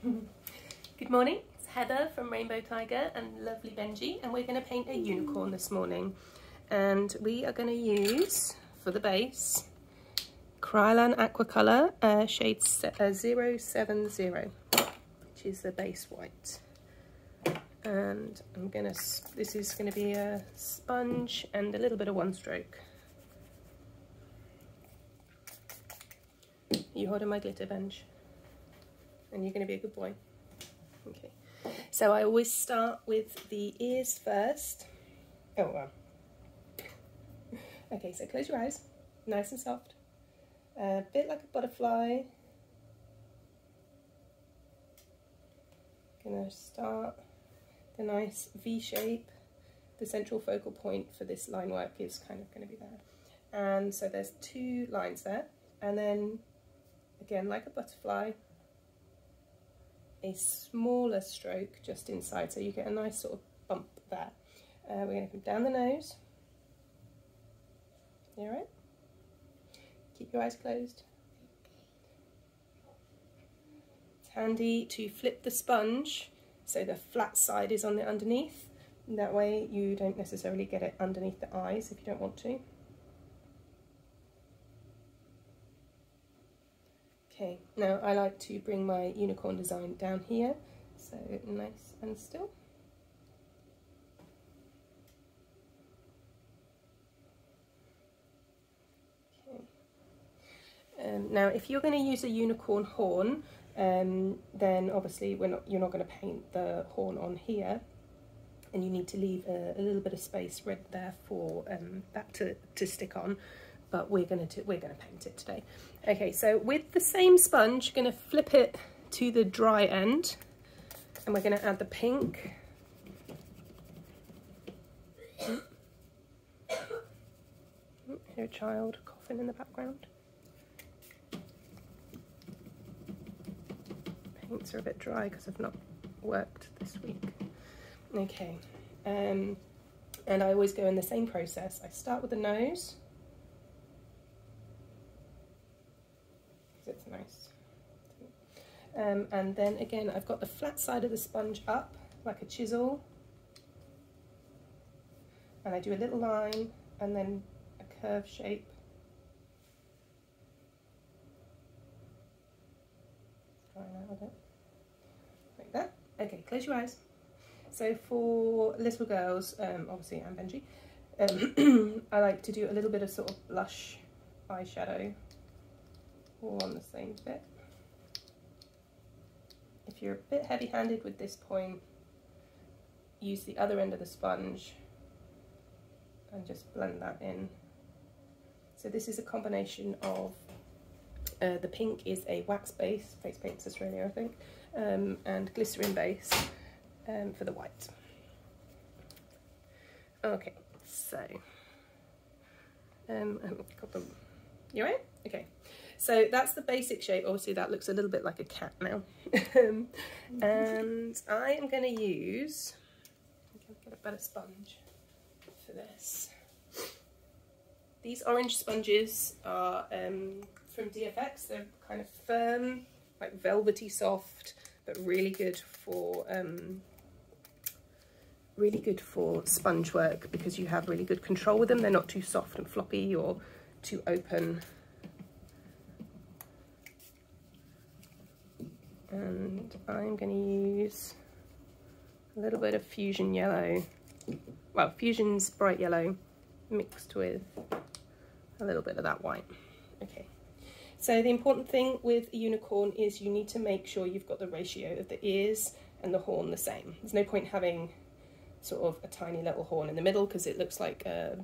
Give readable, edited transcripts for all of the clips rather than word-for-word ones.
Good morning, it's Heather from Rainbow Tiger and lovely Benji, and we're going to paint a unicorn this morning. And we are going to use, for the base, Krylon Aquacolor shade 070, which is the base white. And this is going to be a sponge and a little bit of one stroke. You holding my glitter, Benj? And you're going to be a good boy. Okay. So I always start with the ears first. Oh, wow. Okay, so close your eyes. Nice and soft. A bit like a butterfly. Gonna start the nice V shape. The central focal point for this line work is kind of going to be there. And so there's 2 lines there. And then, again, like a butterfly, a smaller stroke just inside, so you get a nice sort of bump there. We're going to come down the nose. You alright? Keep your eyes closed. It's handy to flip the sponge so the flat side is on the underneath. And that way you don't necessarily get it underneath the eyes if you don't want to. Okay, now I like to bring my unicorn design down here, so nice and still. Okay. Now, if you're going to use a unicorn horn, then obviously you're not going to paint the horn on here, and you need to leave a little bit of space right there for that to stick on. But we're gonna paint it today. Okay, so with the same sponge, you're gonna flip it to the dry end, and we're gonna add the pink. Hear a child coughing in the background. Paints are a bit dry because I've not worked this week. Okay, and I always go in the same process. I start with the nose. It's nice. And then again, I've got the flat side of the sponge up like a chisel, and I do a little line and then a curve shape. Try out with it like that. Okay, close your eyes. So for little girls, obviously I'm Benji, I like to do a little bit of sort of blush eyeshadow all on the same bit. If you're a bit heavy-handed with this point, use the other end of the sponge and just blend that in. So this is a combination of, the pink is a wax base, Face Paints Australia I think, and glycerin base for the white. Okay, so, you right? Okay. So that's the basic shape. Obviously that looks a little bit like a cat now. And I am going to use, get a better sponge for this. These orange sponges are from DFX. They're kind of firm, like velvety soft, but really good for sponge work because you have really good control with them. They're not too soft and floppy or too open. And I'm going to use a little bit of Fusion yellow, well, Fusion's bright yellow mixed with a little bit of that white. Okay, so the important thing with a unicorn is you need to make sure you've got the ratio of the ears and the horn the same. There's no point having sort of a tiny little horn in the middle because it looks like a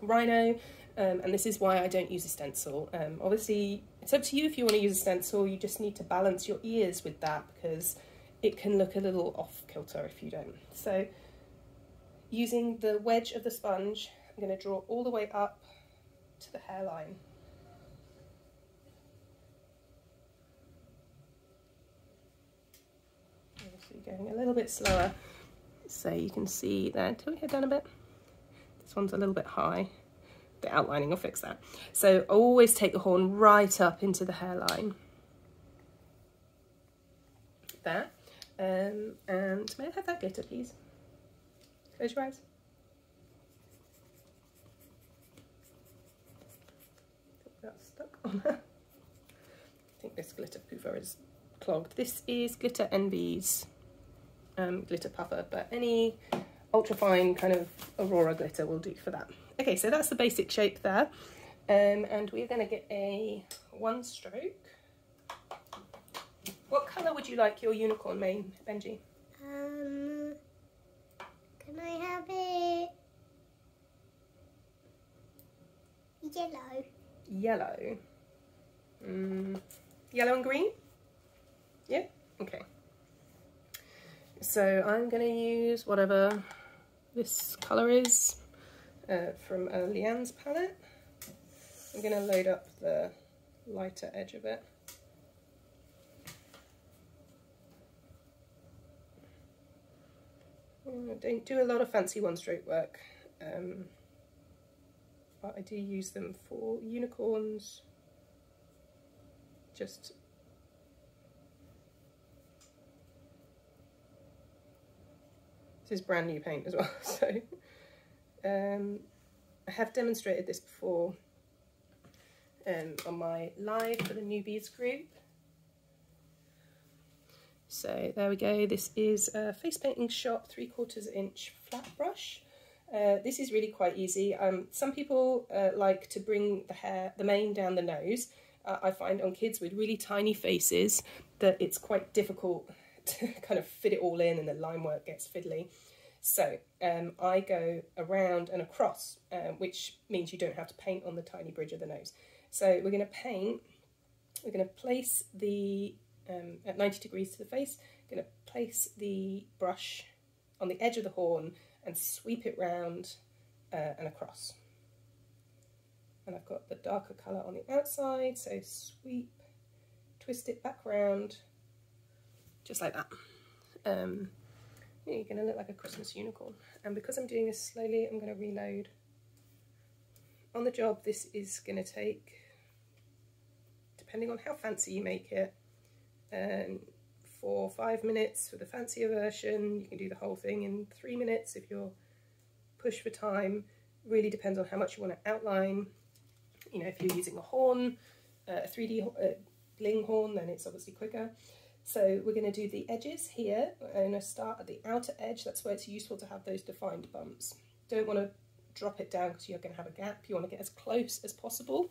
rhino. And this is why I don't use a stencil. Obviously, it's up to you if you want to use a stencil. You just need to balance your ears with that because it can look a little off kilter if you don't. So using the wedge of the sponge, I'm going to draw all the way up to the hairline. Obviously going a little bit slower so you can see there. Tilt your head down a bit. This one's a little bit high. The outlining will fix that. So always take the horn right up into the hairline. there. And may I have that glitter, please? Close your eyes. That's stuck on her. I think this glitter poofer is clogged. This is Glitter Envy's glitter puffer, but any ultrafine kind of Aurora glitter will do for that. Okay, so that's the basic shape there. And we're going to get a 1 stroke. What colour would you like your unicorn mane, Benji? Can I have it yellow? Yellow. Yellow and green? Yeah? Okay. So I'm going to use whatever this colour is from Leanne's palette. I'm going to load up the lighter edge of it. I don't do a lot of fancy 1-stroke work, but I do use them for unicorns. Just this is brand new paint as well, so I have demonstrated this before on my live for the newbies group. So there we go. This is a Face Painting Shop 3/4 inch flat brush. This is really quite easy. Some people like to bring the mane down the nose. I find on kids with really tiny faces that it's quite difficult to kind of fit it all in, and the line work gets fiddly. So I go around and across, which means you don't have to paint on the tiny bridge of the nose. So we're going to paint, we're going to place the, at 90 degrees to the face, going to place the brush on the edge of the horn and sweep it round and across. And I've got the darker colour on the outside, so sweep, twist it back round, just like that. You're going to look like a Christmas unicorn. And because I'm doing this slowly, I'm going to reload. On the job, this is going to take, depending on how fancy you make it, 4 or 5 minutes for the fancier version. You can do the whole thing in 3 minutes if you're pushed for time. Really depends on how much you want to outline. You know, if you're using a horn, a 3D bling horn, then it's obviously quicker. So we're going to do the edges here. I'm going to start at the outer edge. That's where it's useful to have those defined bumps. Don't want to drop it down because you're going to have a gap. You want to get as close as possible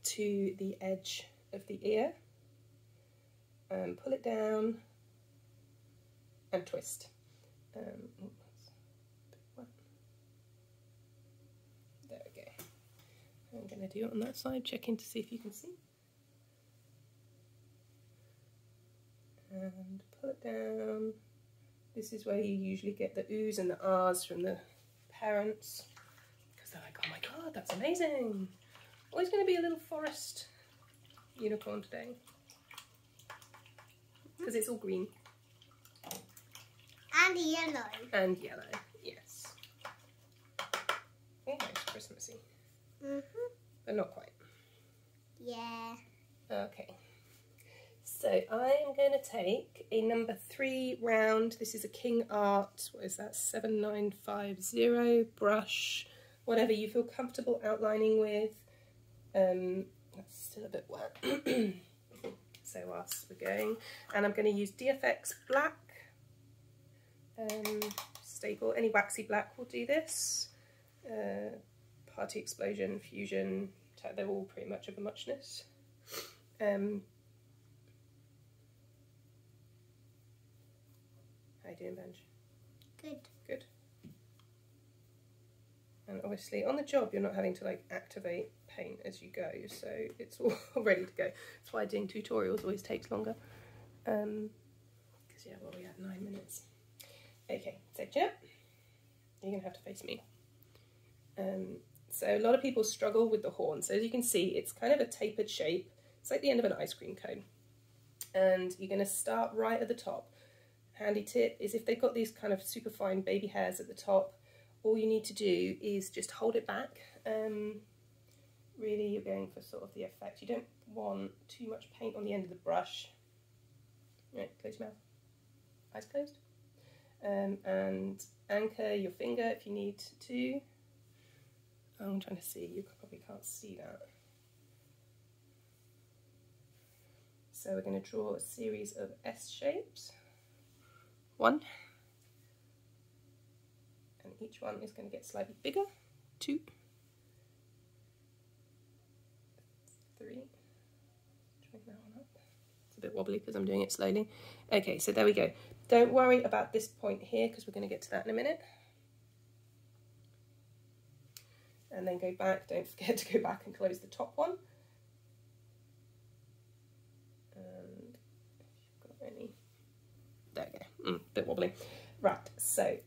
to the edge of the ear. Pull it down and twist. There we go. I'm going to do it on that side, checking to see if you can see. And pull it down. This is where you usually get the oohs and the ahs from the parents, because they're like, oh my god, that's amazing. Oh, he's going to be a little forest unicorn today, because it's all green. And yellow. And yellow, yes. Almost Christmassy. But not quite. Yeah. Okay. So I'm going to take a number 3 round. This is a King Art, what is that, 7950 brush, whatever you feel comfortable outlining with. That's still a bit wet. So whilst we're going, and I'm going to use DFX black, staple, any waxy black will do this. Party Explosion, Fusion, they're all pretty much of a muchness. How you doing, Benj? Good. Good. And obviously on the job you're not having to like activate paint as you go, so it's all ready to go. That's why doing tutorials always takes longer. Because yeah, well, we had 9 minutes. Okay, so Jet, you're gonna have to face me. So a lot of people struggle with the horn. So as you can see, it's kind of a tapered shape. It's like the end of an ice cream cone. And you're gonna start right at the top. Handy tip is if they've got these kind of super fine baby hairs at the top, all you need to do is just hold it back. Really, you're going for sort of the effect. You don't want too much paint on the end of the brush. Right, close your mouth. Eyes closed. And anchor your finger if you need to. I'm trying to see, you probably can't see that. So we're going to draw a series of S shapes. 1. And each one is going to get slightly bigger. 2. 3. Try that one up. It's a bit wobbly because I'm doing it slowly. Okay, so there we go. Don't worry about this point here because we're going to get to that in a minute. And then go back. Don't forget to go back and close the top one. And if you've got any, there we go. A bit wobbly. Right. So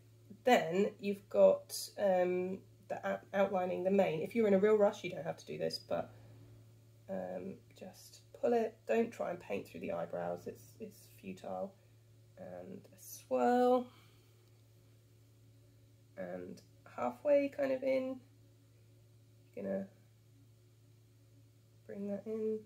then you've got the outlining the mane. If you're in a real rush, you don't have to do this, but just pull it. Don't try and paint through the eyebrows. It's futile. And a swirl. And halfway kind of in. Gonna bring that in.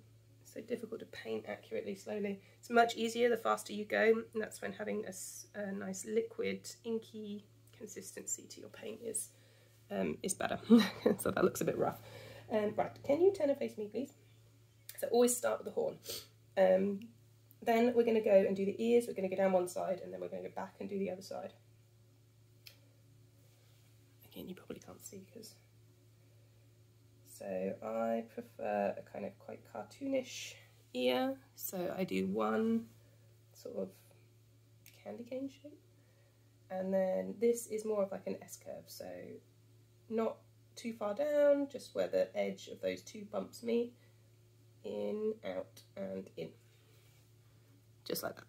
It's so difficult to paint accurately slowly. It's much easier the faster you go, and that's when having a nice liquid inky consistency to your paint is better. So that looks a bit rough. Right, can you turn and face me please? So always start with the horn. Then we're going to go and do the ears. We're going to go down one side and then we're going to go back and do the other side. Again, you probably can't see because... So I prefer a kind of quite cartoonish ear. So I do one sort of candy cane shape. And then this is more of like an S-curve. So not too far down, just where the edge of those two bumps meet. In, out, and in. Just like that.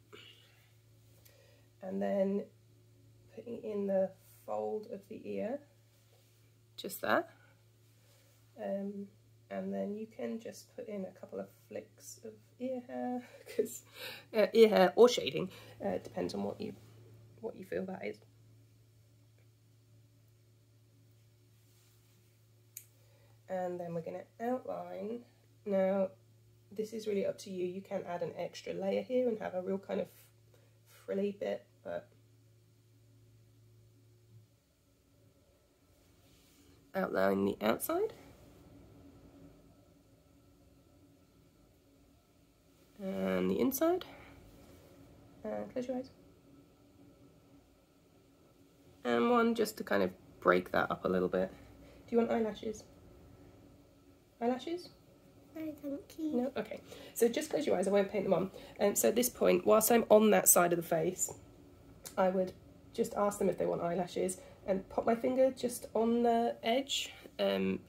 And then putting in the fold of the ear. Just that. And then you can just put in a couple of flicks of ear hair, because ear hair or shading depends on what you feel that is. And then we're going to outline. Now, this is really up to you. You can add an extra layer here and have a real kind of frilly bit, but outline the outside. And the inside. And close your eyes. And one just to kind of break that up a little bit. Do you want eyelashes? Eyelashes? No, thank you. No? Okay. So just close your eyes, I won't paint them on. So at this point, whilst I'm on that side of the face, I would just ask them if they want eyelashes and pop my finger just on the edge,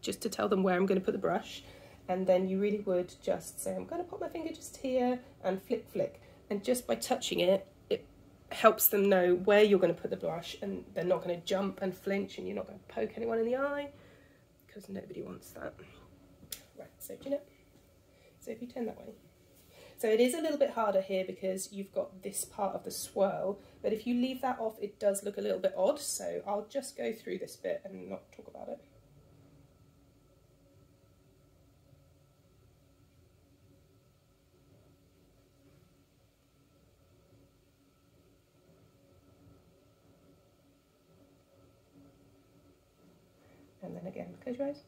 just to tell them where I'm going to put the brush. And then you really would just say, I'm going to put my finger just here and flick, flick. And just by touching it, it helps them know where you're going to put the brush, and they're not going to jump and flinch and you're not going to poke anyone in the eye, because nobody wants that. Right, so chin up. So if you turn that way. So it is a little bit harder here because you've got this part of the swirl, but if you leave that off, it does look a little bit odd. So I'll just go through this bit and not talk about it. And then again, close your eyes.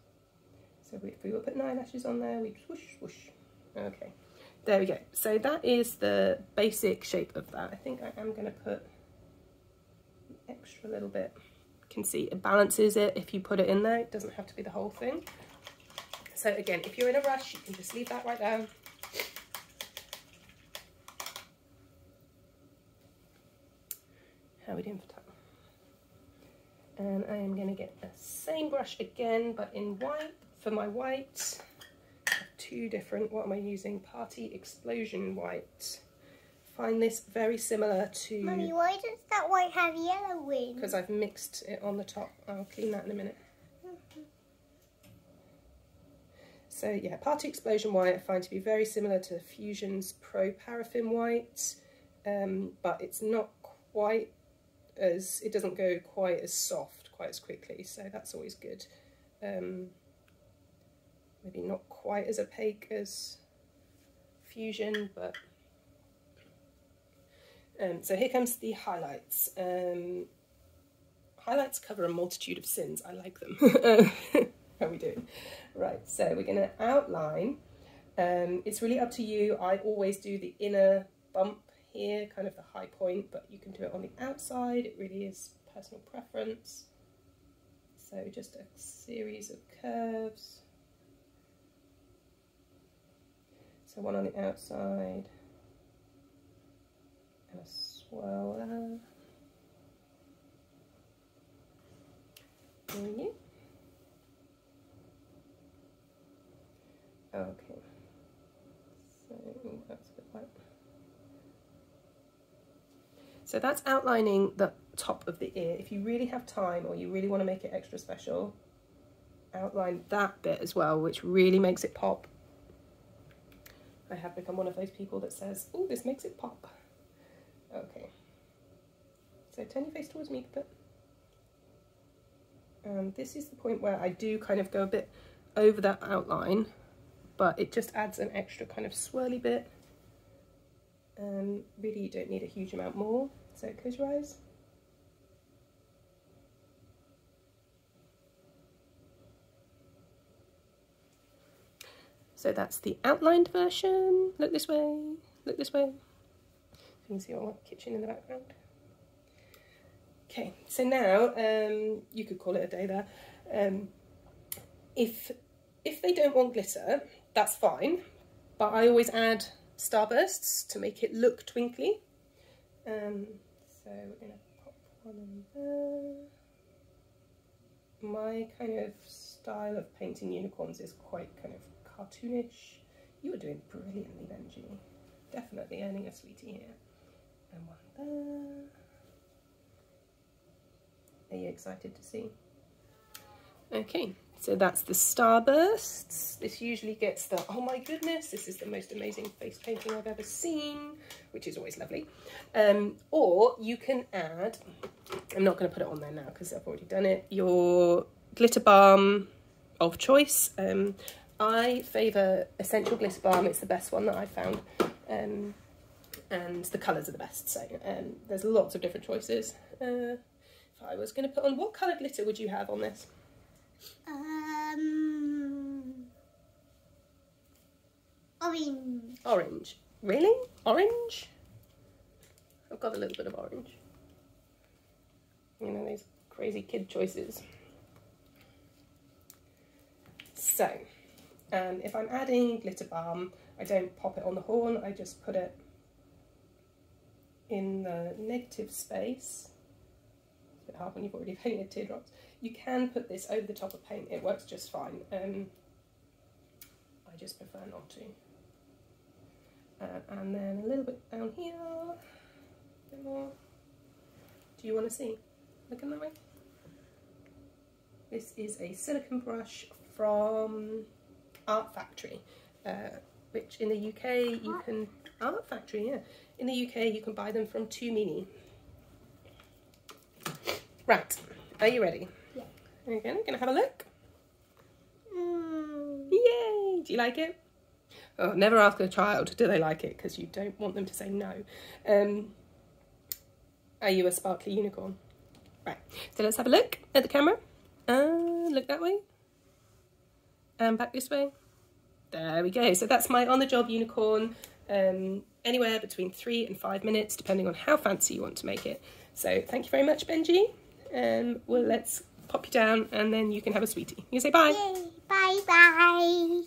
So if we were putting eyelashes on there, we'd swoosh, swoosh. Okay, there we go. So that is the basic shape of that. I think I am going to put an extra little bit. You can see it balances it if you put it in there. It doesn't have to be the whole thing. So again, if you're in a rush, you can just leave that right there. How are we doing for time? And I am going to get the same brush again, but in white. For my white, two different, what am I using? Party Explosion White. Find this very similar to... Mummy, why does that white have yellow in? Because I've mixed it on the top. I'll clean that in a minute. So yeah, Party Explosion White I find to be very similar to Fusion's Pro Paraffin White, but it's not quite as, it doesn't go quite as soft quite as quickly, so that's always good. Maybe not quite as opaque as Fusion, but So here comes the highlights. Highlights cover a multitude of sins. I like them. How are we doing? Right, so we're going to outline. It's really up to you. I always do the inner bump here, kind of the high point, but you can do it on the outside. It really is personal preference. So just a series of curves. So one on the outside, and a swirl there. Okay. So that's a bit light. So that's outlining the top of the ear. If you really have time or you really want to make it extra special, outline that bit as well, which really makes it pop. I have become one of those people that says, oh, this makes it pop. Okay. So turn your face towards me a bit. This is the point where I do kind of go a bit over that outline, but it just adds an extra kind of swirly bit. Really, you don't need a huge amount more. So close your eyes. So that's the outlined version. Look this way, look this way. You can see our kitchen in the background. Okay, so now you could call it a day there. If they don't want glitter, that's fine, but I always add starbursts to make it look twinkly. So we're going to pop one in there. My kind of style of painting unicorns is quite kind of cartoonish. You were doing brilliantly, Benji. Definitely earning a sweetie here. And one there. Are you excited to see? Okay, so that's the starbursts. This usually gets the, oh my goodness, this is the most amazing face painting I've ever seen, which is always lovely. Or you can add, I'm not going to put it on there now because I've already done it, your glitter balm of choice. I favour Essential Glitter Balm, it's the best one that I've found. And the colours are the best, so there's lots of different choices. If I was going to put on, what colour glitter would you have on this? Orange. Orange. Really? Orange? I've got a little bit of orange. You know, these crazy kid choices. So, if I'm adding glitter balm, I don't pop it on the horn, I just put it in the negative space. It's a bit hard when you've already painted teardrops. You can put this over the top of paint, it works just fine. I just prefer not to. And then a little bit down here, a bit more. Do you want to see? Looking that way? This is a silicone brush from Art Factory, which in the UK you can, Art Factory, yeah. In the UK you can buy them from 2 Mini. Right, are you ready? Yeah. Okay, I'm gonna have a look. Yay! Do you like it? Oh, never ask a child, do they like it? Because you don't want them to say no. Are you a sparkly unicorn? Right, so let's have a look at the camera. Look that way. And back this way. There we go. So that's my on-the-job unicorn. Anywhere between 3 and 5 minutes, depending on how fancy you want to make it. So thank you very much, Benji. Well, let's pop you down and then you can have a sweetie. You say bye. Yay. Bye bye.